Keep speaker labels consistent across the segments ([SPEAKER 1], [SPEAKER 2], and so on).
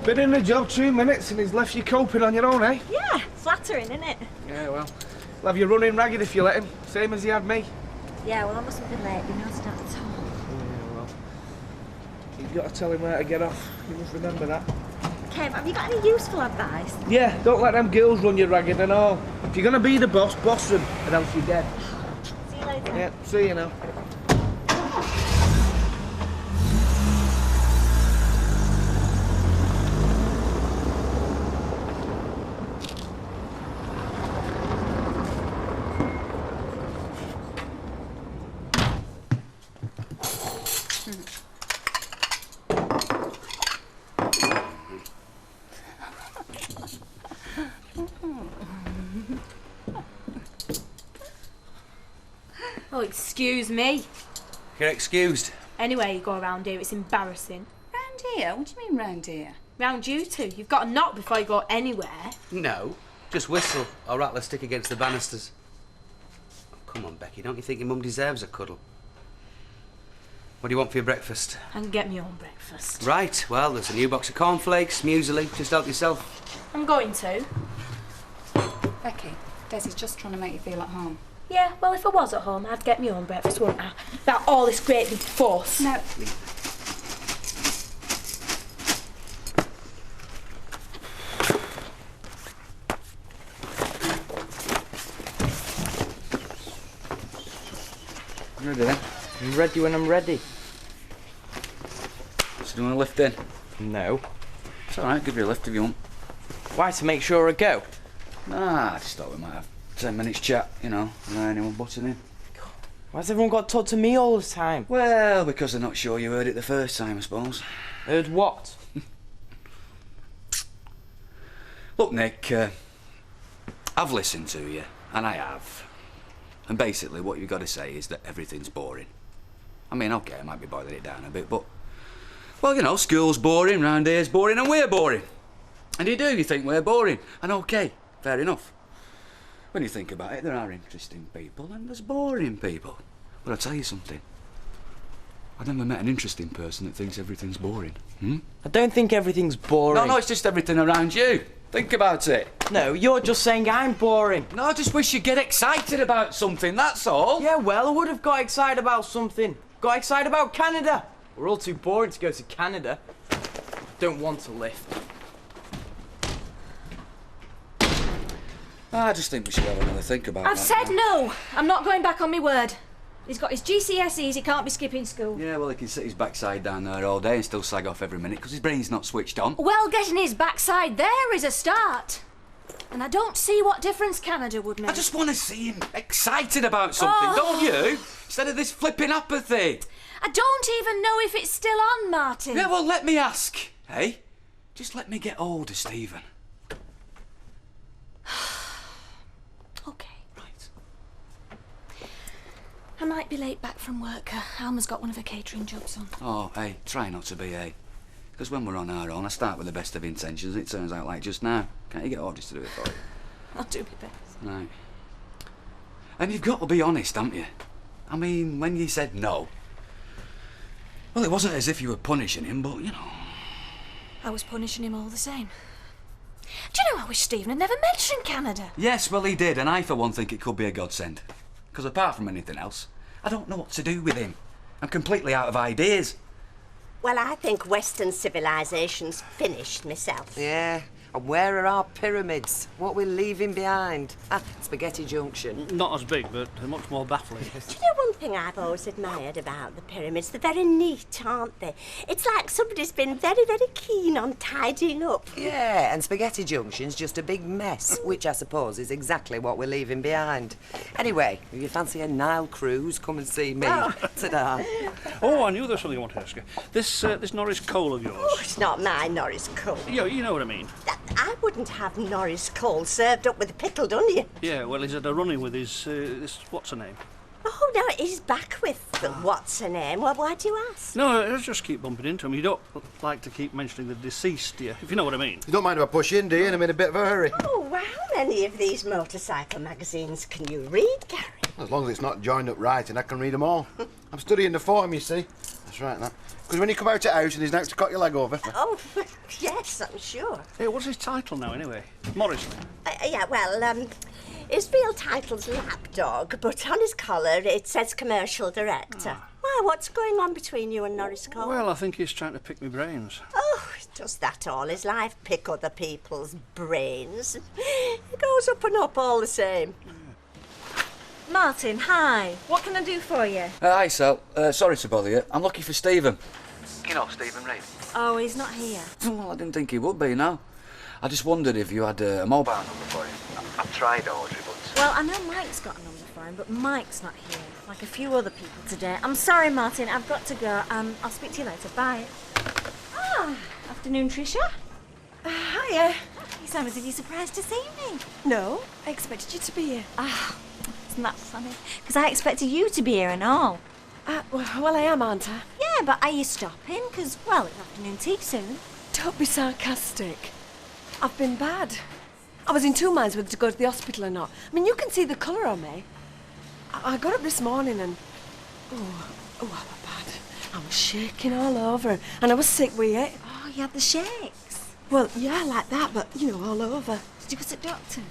[SPEAKER 1] Been in the job 2 minutes and he's left you coping on your own, eh?
[SPEAKER 2] Yeah, flattering, isn't it?
[SPEAKER 1] Yeah, well, he'll have you running ragged if you let him, same as he had me.
[SPEAKER 2] Yeah, well, I must have been late. Didn't notice that at all.
[SPEAKER 1] Yeah, well, you've got to tell him where to get off. You must remember that.
[SPEAKER 2] Kev, have you got any useful advice?
[SPEAKER 1] Yeah, don't let them girls run you ragged and all. If you're going to be the boss, boss them, or else you're dead.
[SPEAKER 2] See you later.
[SPEAKER 1] Yeah, see you now.
[SPEAKER 3] Oh, excuse me.
[SPEAKER 4] You're excused.
[SPEAKER 3] Anyway, you go around here, it's embarrassing.
[SPEAKER 5] Round here? What do you mean round here?
[SPEAKER 3] Round you two, you've got to knock before you go anywhere.
[SPEAKER 4] No. Just whistle or rattle a stick against the banisters. Oh, come on, Becky, don't you think your mum deserves a cuddle? What do you want for your breakfast?
[SPEAKER 3] I can get me own breakfast.
[SPEAKER 4] Right, well, there's a new box of cornflakes, muesli. Just help yourself.
[SPEAKER 3] I'm going to.
[SPEAKER 5] Becky, Desi's just trying to make you feel at home.
[SPEAKER 3] Yeah, well, if I was at home, I'd get me own breakfast, wouldn't I? Without all this great big fuss.
[SPEAKER 5] No.
[SPEAKER 4] Ready then?
[SPEAKER 6] I'm ready when I'm ready.
[SPEAKER 4] So do you want to lift in?
[SPEAKER 6] No.
[SPEAKER 4] It's all right, give you a lift if you want.
[SPEAKER 6] Why, to make sure I go?
[SPEAKER 4] Nah, I just thought we might have 10 minutes chat, you know, without anyone butting in.
[SPEAKER 6] Why's everyone got to talk to me all the time?
[SPEAKER 4] Well, because they're not sure you heard it the first time, I suppose.
[SPEAKER 6] Heard what?
[SPEAKER 4] Look, Nick, I've listened to you, and I have. And basically what you've got to say is that everything's boring. I mean, OK, I might be boiling it down a bit, but... Well, you know, school's boring, round here's boring, and we're boring. And you think we're boring. And OK, fair enough. When you think about it, there are interesting people and there's boring people. But I'll tell you something. I've never met an interesting person that thinks everything's boring.
[SPEAKER 6] I don't think everything's boring.
[SPEAKER 4] No, it's just everything around you. Think about it.
[SPEAKER 6] No, you're just saying I'm boring.
[SPEAKER 4] No, I just wish you'd get excited about something, that's all.
[SPEAKER 6] Yeah, well, I would have got excited about something. Got excited about Canada. We're all too boring to go to Canada. Don't want to lift.
[SPEAKER 4] I just think we should have another think about
[SPEAKER 2] I've
[SPEAKER 4] that
[SPEAKER 2] said
[SPEAKER 4] now.
[SPEAKER 2] no. I'm not going back on my word. He's got his GCSEs, he can't be skipping school.
[SPEAKER 4] Yeah, well, he can sit his backside down there all day and still slag off every minute because his brain's not switched on.
[SPEAKER 2] Well, getting his backside there is a start. And I don't see what difference Canada would make.
[SPEAKER 4] I just want to see him excited about something, don't you? Instead of this flipping apathy.
[SPEAKER 2] I don't even know if it's still on, Martin.
[SPEAKER 4] Yeah, well, let me ask, eh? Just let me get older, Stephen.
[SPEAKER 2] OK.
[SPEAKER 4] Right.
[SPEAKER 2] I might be late back from work. Alma's got one of her catering jobs on.
[SPEAKER 4] Oh, hey, try not to be, eh? Because when we're on our own, I start with the best of intentions and it turns out like just now. Can't you get orders to do it for you?
[SPEAKER 2] I'll do my best.
[SPEAKER 4] Right. And you've got to be honest, haven't you? I mean, when you said no... Well, it wasn't as if you were punishing him, but, you know...
[SPEAKER 2] I was punishing him all the same. Do you know, I wish Stephen had never mentioned Canada.
[SPEAKER 4] Yes, well, he did, and I, for one, think it could be a godsend. Because apart from anything else, I don't know what to do with him. I'm completely out of ideas.
[SPEAKER 7] Well, I think Western civilisation's finished myself.
[SPEAKER 8] Yeah, and where are our pyramids? What we're leaving behind? Spaghetti Junction.
[SPEAKER 9] Not as big, but much more baffling.
[SPEAKER 7] Do you know one thing I've always admired about the pyramids? They're very neat, aren't they? It's like somebody's been very, very keen on tidying up.
[SPEAKER 8] Yeah, and Spaghetti Junction's just a big mess, which I suppose is exactly what we're leaving behind. Anyway, if you fancy a Nile cruise, come and see me. Ta-da.
[SPEAKER 9] Oh, I knew there was something I wanted to ask you. This Norris Cole of yours.
[SPEAKER 7] Oh, it's not my Norris Cole.
[SPEAKER 9] You know what I mean.
[SPEAKER 7] I wouldn't have Norris Cole served up with a pickled onion.
[SPEAKER 9] Yeah, well, he's had a run-in with his, this, what's her name?
[SPEAKER 7] Oh, no, he's back with what's her name? Well, why do you ask?
[SPEAKER 9] No, I just keep bumping into him. You don't like to keep mentioning the deceased, do you? If you know what I mean.
[SPEAKER 1] You don't mind if I push in, do you? And I'm in a bit of a hurry.
[SPEAKER 7] Oh, well, how many of these motorcycle magazines can you read, Gary?
[SPEAKER 1] As long as it's not joined up right and I can read them all. I'm studying the form, you see.
[SPEAKER 10] That's right, that. Because when you come out of house and he's now to cut your leg over.
[SPEAKER 7] Oh, yes, I'm sure.
[SPEAKER 9] Hey, what's his title now, anyway? Morrison.
[SPEAKER 7] Yeah, well, his real title's Lapdog, but on his collar it says Commercial Director. Why, what's going on between you and Norris Cole?
[SPEAKER 9] Well, I think he's trying to pick me brains.
[SPEAKER 7] Oh, he does that all his life, pick other people's brains. He goes up and up all the same.
[SPEAKER 2] Martin, hi. What can I do for you?
[SPEAKER 4] Hi, Sal. Sorry to bother you. I'm looking for Stephen. You know Stephen Reid?
[SPEAKER 2] Oh, he's not here.
[SPEAKER 4] Well, I didn't think he would be, no. I just wondered if you had a mobile number for him. I've tried, Audrey, but...
[SPEAKER 2] Well, I know Mike's got a number for him, but Mike's not here, like a few other people today. I'm sorry, Martin, I've got to go. I'll speak to you later. Bye. Ah, afternoon, Tricia.
[SPEAKER 3] Hiya.
[SPEAKER 2] You sound as if you're surprised to see me.
[SPEAKER 3] No, I expected you to be here.
[SPEAKER 2] Ah, isn't that funny? Because I expected you to be here and all.
[SPEAKER 3] Well, I am, aren't I?
[SPEAKER 2] Yeah, but are you stopping? Because, well, it's afternoon tea soon.
[SPEAKER 3] Don't be sarcastic. I've been bad. I was in two minds whether to go to the hospital or not. I mean, you can see the colour on me. I got up this morning and... Oh, I was bad. I was shaking all over and I was sick with it.
[SPEAKER 2] Oh, you had the shakes?
[SPEAKER 3] Well, yeah, like that, but, you know, all over.
[SPEAKER 2] Did you go to the doctor's?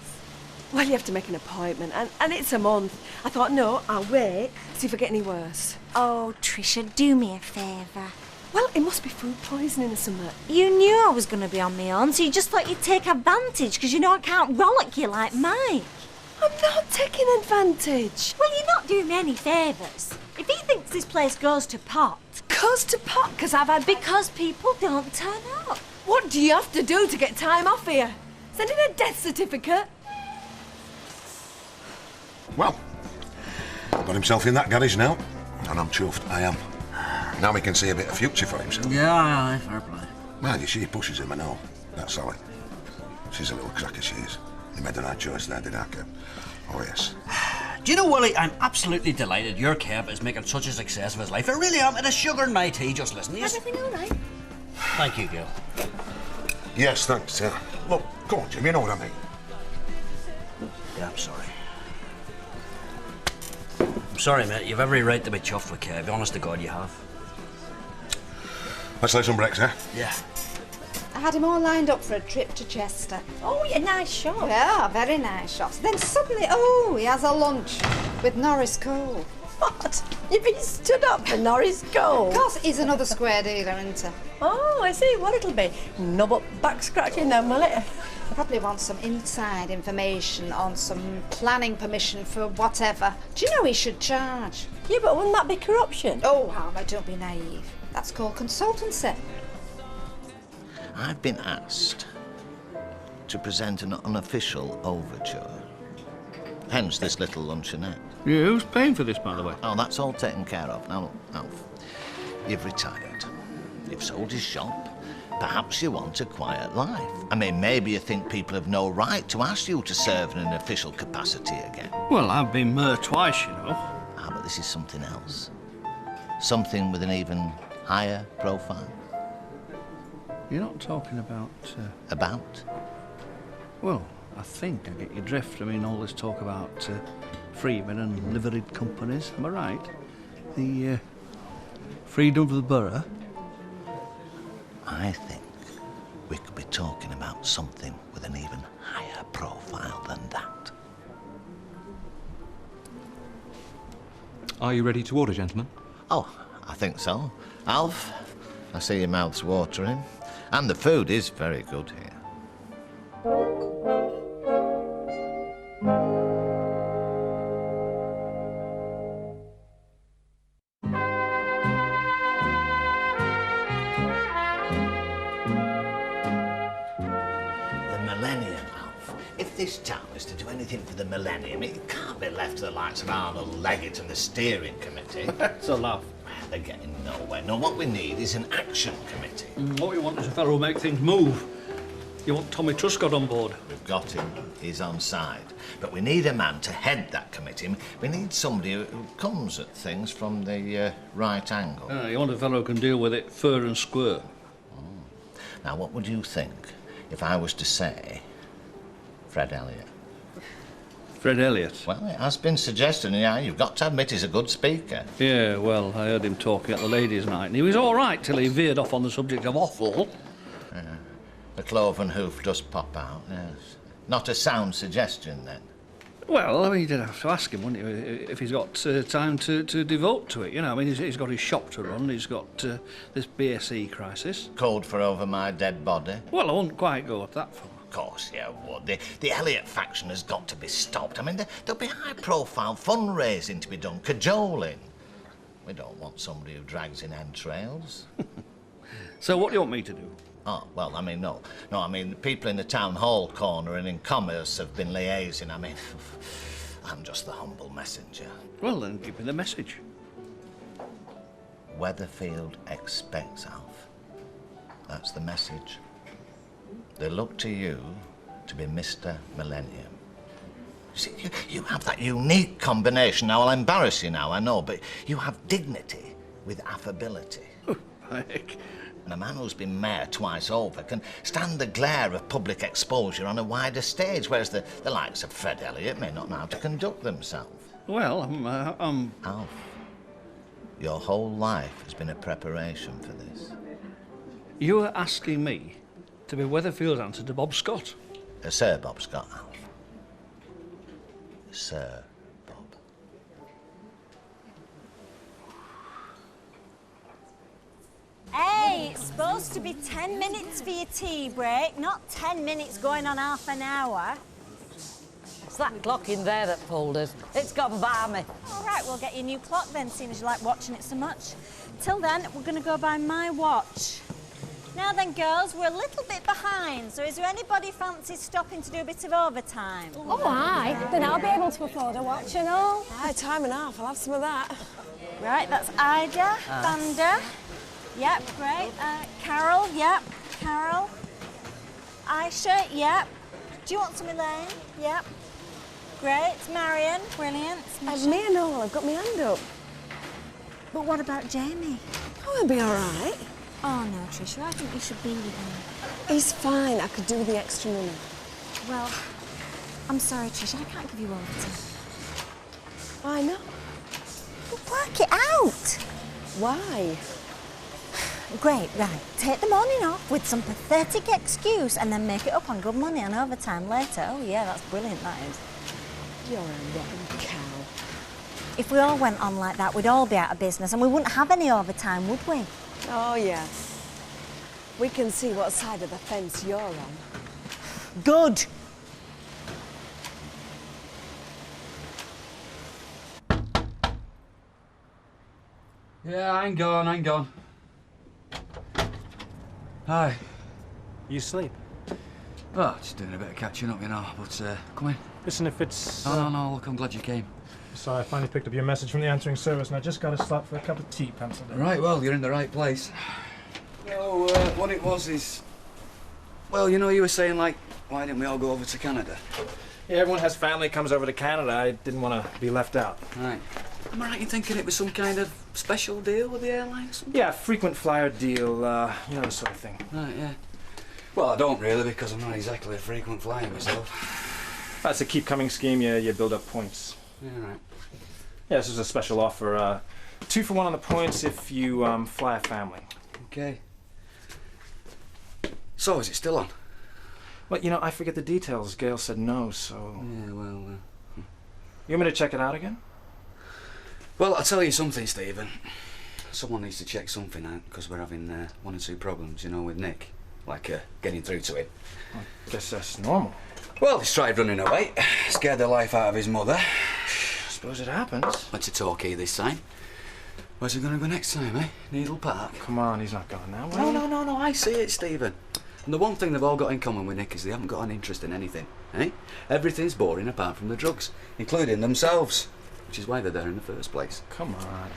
[SPEAKER 3] Well, you have to make an appointment, and it's a month. I thought, no, I'll wait, see if I get any worse.
[SPEAKER 2] Oh, Tricia, do me a favour.
[SPEAKER 3] Well, it must be food poisoning or something.
[SPEAKER 2] You knew I was going to be on my own, so you just thought you'd take advantage, because you know I can't rollick you like Mike.
[SPEAKER 3] I'm not taking advantage.
[SPEAKER 2] Well, you're not doing me any favours. If he thinks this place goes to pot...
[SPEAKER 3] Goes to pot? Because I've had...
[SPEAKER 2] Because people don't turn up.
[SPEAKER 3] What do you have to do to get time off here? Send in a death certificate?
[SPEAKER 11] Well, got himself in that garage now, and I'm chuffed, I am. Now he can see a bit of future for himself.
[SPEAKER 12] Yeah, aye, fair play.
[SPEAKER 11] Well, you see, he pushes him, I know. That's Sally. She's a little cracker, she is. He made the right choice there, did Arkham? Oh, yes.
[SPEAKER 12] Do you know, Willie, I'm absolutely delighted your Kev is making such a success of his life. I really am. It is sugar in my tea, just listen to you.
[SPEAKER 3] Everything all right?
[SPEAKER 12] Thank you, Gil.
[SPEAKER 11] Yes, thanks, yeah. Look, go on, Jim, you know what I mean.
[SPEAKER 12] Yeah, I'm sorry. I'm sorry, mate. You've every right to be chuffed with Kev. Honest to God, you have.
[SPEAKER 11] Let's lay some bricks, eh?
[SPEAKER 12] Yeah.
[SPEAKER 5] I had him all lined up for a trip to Chester.
[SPEAKER 3] Oh, yeah, nice shop.
[SPEAKER 5] Yeah, very nice shops. Then suddenly, he has a lunch with Norris Cole.
[SPEAKER 7] What? You've been stood up for Norris Cole?
[SPEAKER 5] Of course, he's another square dealer, isn't he?
[SPEAKER 3] Oh, I see what it'll be. No but back scratching then, will it?
[SPEAKER 5] Probably wants some inside information on some planning permission for whatever. Do you know he should charge?
[SPEAKER 3] Yeah, but wouldn't that be corruption?
[SPEAKER 5] Oh, Harvey, don't be naive. That's called consultancy.
[SPEAKER 13] I've been asked to present an unofficial overture. Hence this little luncheonette.
[SPEAKER 9] Yeah, who's paying for this, by the way?
[SPEAKER 13] Oh, that's all taken care of. Now, look, Alf, you've retired. You've sold your shop. Perhaps you want a quiet life. I mean, maybe you think people have no right to ask you to serve in an official capacity again.
[SPEAKER 9] Well, I've been mayor twice, you know.
[SPEAKER 13] Ah, but this is something else. Something with an even higher profile.
[SPEAKER 9] You're not talking about...
[SPEAKER 13] About?
[SPEAKER 9] Well, I think I get your drift. I mean, all this talk about freemen and liveried companies. Am I right? The freedom of the borough.
[SPEAKER 13] I think we could be talking about something with an even higher profile than that.
[SPEAKER 14] Are you ready to order, gentlemen?
[SPEAKER 13] Oh, I think so. Alf, I see your mouth's watering. And the food is very good here. If this town is to do anything for the millennium, it can't be left to the likes of Arnold Leggett and the steering committee.
[SPEAKER 9] That's a laugh.
[SPEAKER 13] They're getting nowhere. No, what we need is an action committee.
[SPEAKER 9] What you want is a fellow who'll make things move. You want Tommy Truscott on board?
[SPEAKER 13] We've got him. He's on side. But we need a man to head that committee. We need somebody who comes at things from the right angle.
[SPEAKER 9] You want a fellow who can deal with it fair and square.
[SPEAKER 13] Now, what would you think if I was to say Fred Elliott?
[SPEAKER 9] Fred Elliott.
[SPEAKER 13] Well, it has been suggested, yeah, you've got to admit he's a good speaker.
[SPEAKER 9] Yeah, well, I heard him talking at the ladies' night, and he was all right till he veered off on the subject of offal.
[SPEAKER 13] The cloven hoof does pop out, yes. Not a sound suggestion, then.
[SPEAKER 9] Well, I mean, you'd have to ask him, wouldn't you, if he's got time to devote to it. You know, I mean, he's got his shop to run, he's got this BSE crisis.
[SPEAKER 13] Called for over my dead body?
[SPEAKER 9] Well, I wouldn't quite go that far.
[SPEAKER 13] Of course you would. The Elliott faction has got to be stopped. I mean, there'll be high-profile fundraising to be done, cajoling. We don't want somebody who drags in entrails.
[SPEAKER 9] So what do you want me to do?
[SPEAKER 13] Oh, well, I mean, no, I mean, the people in the town hall corner and in commerce have been liaising. I mean, I'm just the humble messenger.
[SPEAKER 9] Well, then give me the message.
[SPEAKER 13] Weatherfield expects, Alf. That's the message. They look to you to be Mr. Millennium. You see, you have that unique combination. Now, I'll embarrass you now, I know, but you have dignity with affability. And a man who's been mayor twice over can stand the glare of public exposure on a wider stage, whereas the likes of Fred Elliott may not know how to conduct themselves.
[SPEAKER 9] Well,
[SPEAKER 13] Alf, your whole life has been a preparation for this.
[SPEAKER 9] You are asking me to be Weatherfield's answer to Bob Scott?
[SPEAKER 13] Sir Bob Scott, Alf. Sir.
[SPEAKER 2] Hey, it's supposed to be 10 minutes for your tea break, not 10 minutes going on half an hour.
[SPEAKER 15] It's that clock in there that pulled us. It's gone by me.
[SPEAKER 2] All right, we'll get you a new clock then, seeing as you like watching it so much. Till then, we're going to go by my watch. Now then, girls, we're a little bit behind, so is there anybody fancy stopping to do a bit of overtime?
[SPEAKER 16] Oh, aye. Then I'll be able to afford a watch and all.
[SPEAKER 3] Aye, time and a half. I'll have some of that.
[SPEAKER 2] Right, that's Ida, Vanda. Yep, great. Carol, yep. Carol. Aisha, yep. Do you want some Elaine? Yep. Great. Marion, brilliant.
[SPEAKER 3] Me and all, I've got my hand up.
[SPEAKER 2] But what about Jamie?
[SPEAKER 3] Oh, he'll be all right.
[SPEAKER 2] Oh, no, Tricia, I think you should be with him.
[SPEAKER 3] He's fine. I could do the extra money.
[SPEAKER 2] Well, I'm sorry, Tricia, I can't give you overtime.
[SPEAKER 3] Why not?
[SPEAKER 2] Well, work it out.
[SPEAKER 3] Why?
[SPEAKER 2] Great, right. Take the morning off with some pathetic excuse and then make it up on good money and overtime later. Oh, yeah, that's brilliant, that is.
[SPEAKER 3] You're a rotten cow.
[SPEAKER 2] If we all went on like that, we'd all be out of business and we wouldn't have any overtime, would we?
[SPEAKER 3] Oh, yeah. We can see what side of the fence you're on.
[SPEAKER 2] Good.
[SPEAKER 4] Yeah, hang on. Hi.
[SPEAKER 17] You sleep?
[SPEAKER 4] Oh, just doing a bit of catching up, you know, but come in.
[SPEAKER 17] Listen, if it's...
[SPEAKER 4] No, look, I'm glad you came.
[SPEAKER 17] So I finally picked up your message from the answering service and I just got a slot for a cup of tea penciled in.
[SPEAKER 4] Right, well, you're in the right place. No, what it was is... Well, you know, you were saying, like, why didn't we all go over to Canada?
[SPEAKER 17] Yeah, everyone has family comes over to Canada. I didn't want to be left out.
[SPEAKER 4] Right. Am I right in thinking it was some kind of special deal with the airline or something?
[SPEAKER 17] Yeah, frequent flyer deal, you know, the sort of thing.
[SPEAKER 4] Right, yeah. Well, I don't really, because I'm not exactly a frequent flyer myself.
[SPEAKER 17] That's a keep-coming scheme. You build up points.
[SPEAKER 4] Yeah, right.
[SPEAKER 17] Yeah, this is a special offer. 2 for 1 on the points if you fly a family.
[SPEAKER 4] Okay. So, is it still on?
[SPEAKER 17] Well, you know, I forget the details. Gail said no, so...
[SPEAKER 4] Yeah, well...
[SPEAKER 17] You want me to check it out again?
[SPEAKER 4] Well, I'll tell you something, Stephen. Someone needs to check something out, because we're having 1 or 2 problems, you know, with Nick. Like, getting through to him.
[SPEAKER 17] I guess that's normal.
[SPEAKER 4] Well, he's tried running away. Scared the life out of his mother.
[SPEAKER 17] I suppose it happens.
[SPEAKER 4] Went to Torquay this time. Where's he going to go next time, eh? Needle Park?
[SPEAKER 17] Come on, he's not going that way.
[SPEAKER 4] No, I see it, Stephen. And the one thing they've all got in common with Nick is they haven't got an interest in anything, eh? Everything's boring apart from the drugs, including themselves. Which is why they're there in the first place.
[SPEAKER 17] Come on.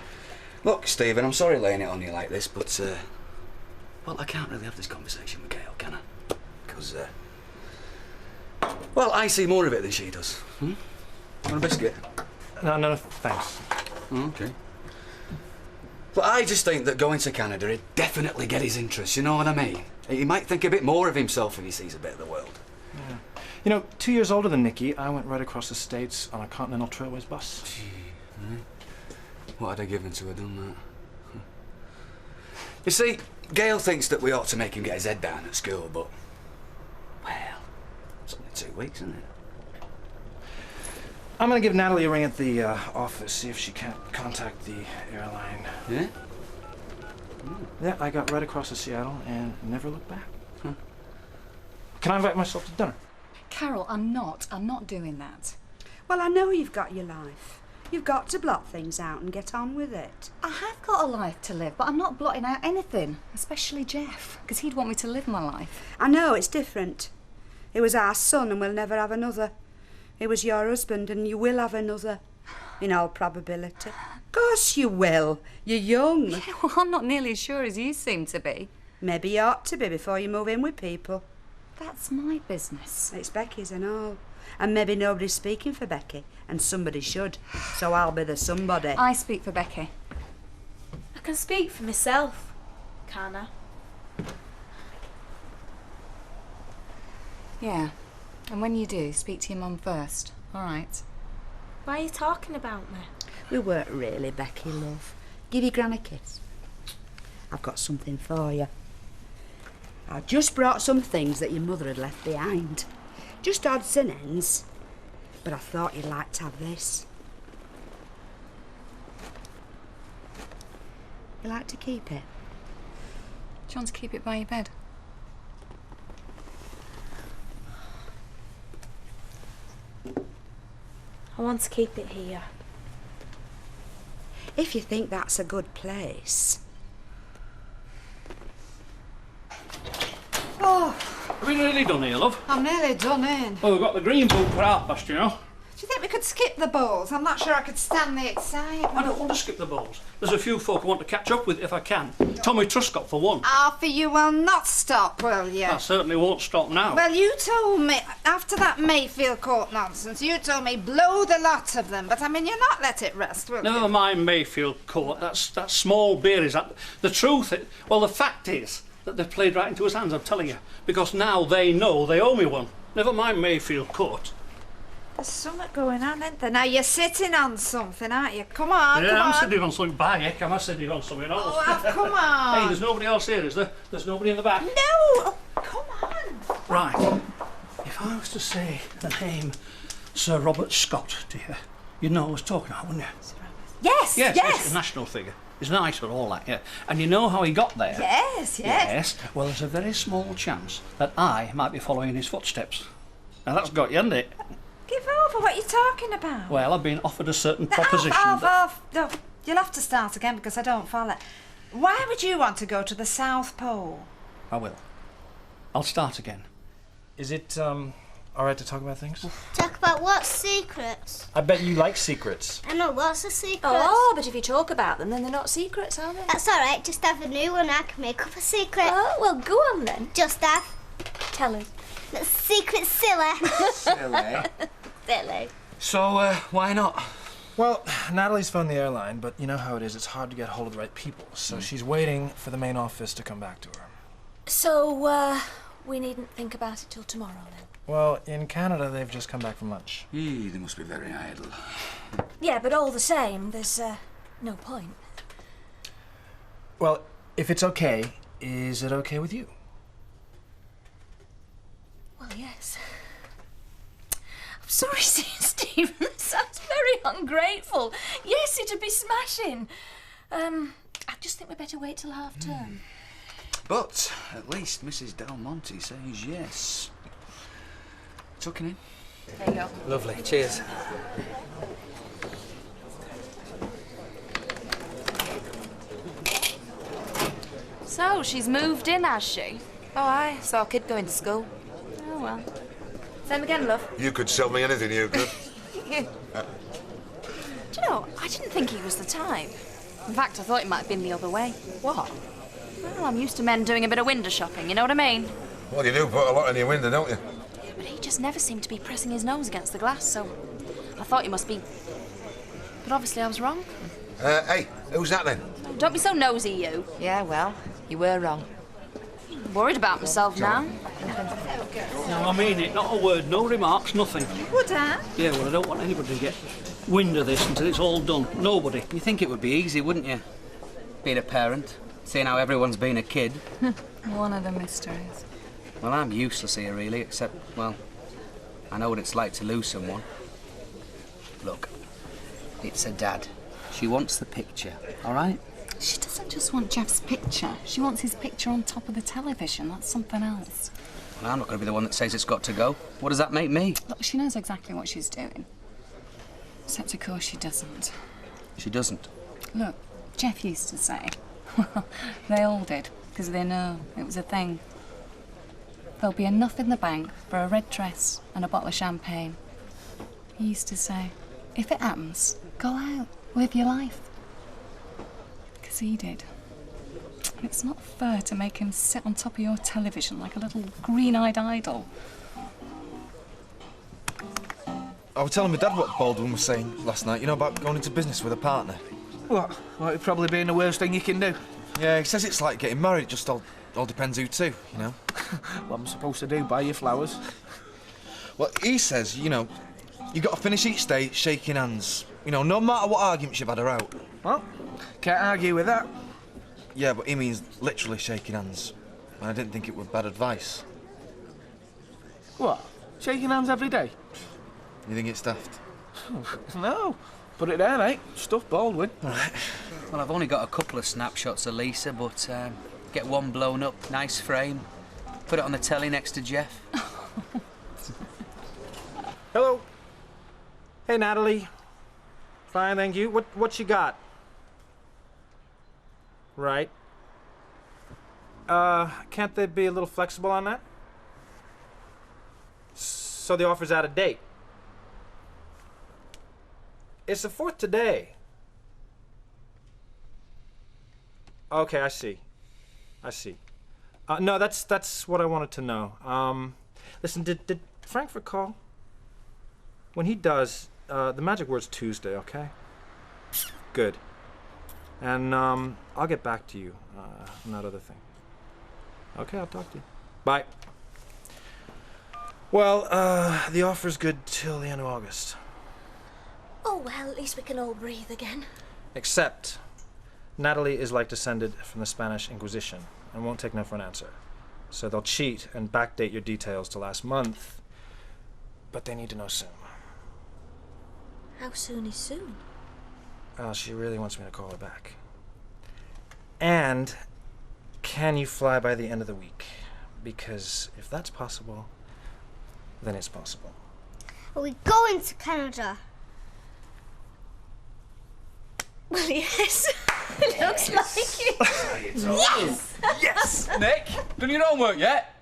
[SPEAKER 4] Look, Stephen, I'm sorry laying it on you like this, but, well, I can't really have this conversation with Gail, can I? Because, well, I see more of it than she does. Want a biscuit?
[SPEAKER 17] No, thanks.
[SPEAKER 4] Oh, okay. But I just think that going to Canada would definitely get his interest, you know what I mean? He might think a bit more of himself if he sees a bit of the world.
[SPEAKER 17] You know, 2 years older than Nikki, I went right across the States on a Continental Trailways bus.
[SPEAKER 4] Gee, what had I given to have done that? You see, Gail thinks that we ought to make him get his head down at school, but... well, it's only 2 weeks, isn't it?
[SPEAKER 17] I'm gonna give Natalie a ring at the office, see if she can't contact the airline.
[SPEAKER 4] Yeah?
[SPEAKER 17] Yeah, I got right across to Seattle and never looked back. Can I invite myself to dinner?
[SPEAKER 18] Carol, I'm not doing that.
[SPEAKER 19] Well, I know you've got your life. You've got to blot things out and get on with it.
[SPEAKER 18] I have got a life to live, but I'm not blotting out anything, especially Jeff, because he'd want me to live my life.
[SPEAKER 19] I know, it's different. It was our son and we'll never have another. It was your husband and you will have another, in all probability. Of course you will. You're young.
[SPEAKER 18] Yeah, well, I'm not nearly as sure as you seem to be.
[SPEAKER 19] Maybe you ought to be before you move in with people.
[SPEAKER 18] That's my business.
[SPEAKER 19] It's Becky's and all. And maybe nobody's speaking for Becky, and somebody should. So I'll be the somebody.
[SPEAKER 18] I speak for Becky.
[SPEAKER 2] I can speak for myself, can't I?
[SPEAKER 18] Yeah. And when you do, speak to your mum first, all right?
[SPEAKER 2] Why are you talking about me?
[SPEAKER 19] We weren't really, Becky, love. Give your gran a kiss. I've got something for you. I just brought some things that your mother had left behind. Just odds and ends. But I thought you'd like to have this. You like to keep it?
[SPEAKER 18] Do you want to keep it by your bed?
[SPEAKER 2] I want to keep it here.
[SPEAKER 19] If you think that's a good place.
[SPEAKER 9] Oh, are we nearly done here, love?
[SPEAKER 5] I'm nearly done in.
[SPEAKER 9] Well, we've got the green book for half past, you know.
[SPEAKER 5] Do you think we could skip the bowls? I'm not sure I could stand the excitement.
[SPEAKER 9] I don't want to skip the bowls. There's a few folk I want to catch up with if I can. Tommy Truscott, for one.
[SPEAKER 5] Arthur, you will not stop, will you?
[SPEAKER 9] I certainly won't stop now.
[SPEAKER 5] Well, you told me, after that Mayfield Court nonsense, you told me blow the lot of them, but I mean, you'll not let it rest, will you?
[SPEAKER 9] Never mind Mayfield Court. That's small beer, is that? The truth is, well, the fact is that they've played right into his hands, I'm telling you. Because now they know they owe me one. Never mind Mayfield Court.
[SPEAKER 5] There's something going on, isn't there? Now, you're sitting on something, aren't you? Come on,
[SPEAKER 9] Yeah,
[SPEAKER 5] come
[SPEAKER 9] I'm
[SPEAKER 5] on.
[SPEAKER 9] sitting on something. By heck, am I sitting on something else?
[SPEAKER 5] Oh, Alf, come on.
[SPEAKER 9] Hey, there's nobody else here, is there? There's nobody in the back?
[SPEAKER 5] No! Oh, come on.
[SPEAKER 9] Right. If I was to say the name Sir Robert Scott to you, you'd know what I was talking about, wouldn't you?
[SPEAKER 5] Yes,
[SPEAKER 9] Yes,
[SPEAKER 5] yes.
[SPEAKER 9] he's a national figure. He's nice for all that, yeah. And you know how he got there?
[SPEAKER 5] Yes, yes.
[SPEAKER 9] Yes. Well, there's a very small chance that I might be following in his footsteps. Now, that's got you, hasn't it?
[SPEAKER 5] Give over, what are you talking about?
[SPEAKER 9] Well, I've been offered a certain
[SPEAKER 5] Alf,
[SPEAKER 9] proposition.
[SPEAKER 5] Alf, no, you'll have to start again because I don't follow. Why would you want to go to the South Pole?
[SPEAKER 9] I will. I'll start again.
[SPEAKER 17] Is it, all right to talk about things?
[SPEAKER 20] Talk about what secrets?
[SPEAKER 17] I bet you like secrets.
[SPEAKER 20] I know lots of secrets.
[SPEAKER 2] Oh, but if you talk about them, then they're not secrets, are they?
[SPEAKER 20] That's all right. Just have a new one. I can make up a secret.
[SPEAKER 2] Oh, well, go on then.
[SPEAKER 20] Just have.
[SPEAKER 2] Tell us.
[SPEAKER 20] The secret's silly.
[SPEAKER 4] Silly.
[SPEAKER 20] Silly.
[SPEAKER 4] So, why not?
[SPEAKER 17] Well, Natalie's phoned the airline, but you know how it is. It's hard to get hold of the right people. So she's waiting for the main office to come back to her.
[SPEAKER 2] So, we needn't think about it till tomorrow then?
[SPEAKER 17] Well, in Canada, they've just come back from lunch.
[SPEAKER 4] They must be very idle.
[SPEAKER 2] Yeah, but all the same, there's no point.
[SPEAKER 17] Well, if it's okay, is it okay with you?
[SPEAKER 2] Well, yes. I'm sorry, Stephen. That sounds very ungrateful. Yes, it'd be smashing. I just think we'd better wait till half term.
[SPEAKER 4] But at least Mrs. Del Monte says yes. Tucking in.
[SPEAKER 2] There you go.
[SPEAKER 6] Lovely. Cheers.
[SPEAKER 18] So, she's moved in, has she?
[SPEAKER 3] Oh, aye. Saw a kid going to school.
[SPEAKER 18] Oh, well.
[SPEAKER 3] Same again, love.
[SPEAKER 11] You could sell me anything, you could.
[SPEAKER 18] Do you know, I didn't think he was the type. In fact, I thought it might have been the other way.
[SPEAKER 3] What?
[SPEAKER 18] Well, I'm used to men doing a bit of window shopping, you know what I mean?
[SPEAKER 11] Well, you do put a lot in your window, don't you?
[SPEAKER 18] But he just never seemed to be pressing his nose against the glass, so I thought he must be... But obviously I was wrong.
[SPEAKER 11] Hey, who's that then?
[SPEAKER 18] Don't be so nosy, you.
[SPEAKER 3] Yeah, well, you were wrong.
[SPEAKER 18] Worried about myself now.
[SPEAKER 9] No, I mean it. Not a word, no remarks, nothing.
[SPEAKER 2] Would I?
[SPEAKER 9] Yeah, well, I don't want anybody to get wind of this until it's all done. Nobody.
[SPEAKER 6] You think it would be easy, wouldn't you? Being a parent, seeing how everyone's been a kid.
[SPEAKER 18] One of the mysteries.
[SPEAKER 6] Well, I'm useless here, really, except, well, I know what it's like to lose someone. Look, it's her dad. She wants the picture, all right?
[SPEAKER 18] She doesn't just want Jeff's picture. She wants his picture on top of the television. That's something else.
[SPEAKER 6] Well, I'm not going to be the one that says it's got to go. What does that make me?
[SPEAKER 18] Look, she knows exactly what she's doing. Except, of course, she doesn't.
[SPEAKER 6] She doesn't.
[SPEAKER 18] Look, Jeff used to say, well, they all did, because they know it was a thing. There'll be enough in the bank for a red dress and a bottle of champagne. He used to say, if it happens, go out, live your life. Because he did. And it's not fair to make him sit on top of your television like a little green-eyed idol.
[SPEAKER 17] I was telling my dad what Baldwin was saying last night, you know, about going into business with a partner.
[SPEAKER 1] What? Well, it'd probably be the worst thing you can do.
[SPEAKER 17] Yeah, he says it's like getting married, just all depends who to, you know?
[SPEAKER 1] What am I supposed to do, buy you flowers?
[SPEAKER 17] Well, he says, you know, you got to finish each day shaking hands. You know, no matter what arguments you've had her out.
[SPEAKER 1] Well, can't argue with that.
[SPEAKER 17] Yeah, but he means literally shaking hands. And I didn't think it was bad advice.
[SPEAKER 1] What? Shaking hands every day?
[SPEAKER 17] You think it's daft?
[SPEAKER 1] No. Put it there, mate. Stuff Baldwin.
[SPEAKER 17] Right.
[SPEAKER 6] Well, I've only got a couple of snapshots of Lisa, but get one blown up, nice frame. Put it on the telly next to Jeff.
[SPEAKER 17] Hello. Hey, Natalie. Fine, thank you. What you got? Right. Can't they be a little flexible on that? So the offer's out of date. It's the 4th today. Okay, I see. No, that's what I wanted to know. Listen, did Frankfurt call? When he does, the magic word's Tuesday, okay? Good. And I'll get back to you on that other thing. Okay, I'll talk to you. Bye. Well, the offer's good till the end of August.
[SPEAKER 20] Oh, well, at least we can all breathe again.
[SPEAKER 17] Except, Natalie is like descended from the Spanish Inquisition and won't take no for an answer. So they'll cheat and backdate your details to last month, but they need to know soon.
[SPEAKER 20] How soon is soon?
[SPEAKER 17] She really wants me to call her back. And can you fly by the end of the week? Because if that's possible, then it's possible.
[SPEAKER 20] Are we going to Canada? Well, yes. It looks like it. Yes!
[SPEAKER 6] Yes! Nick, done your homework yet?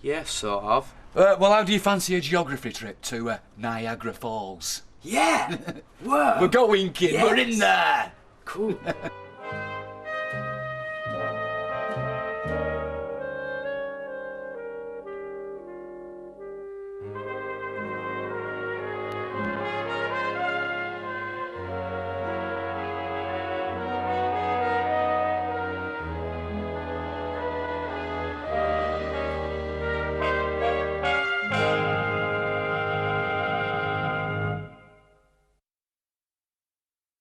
[SPEAKER 4] Yeah, sort of. Well, how do you fancy a geography trip to Niagara Falls?
[SPEAKER 6] Yeah! Whoa!
[SPEAKER 4] We're going, kid.
[SPEAKER 6] Yes.
[SPEAKER 4] We're in there.
[SPEAKER 6] Cool.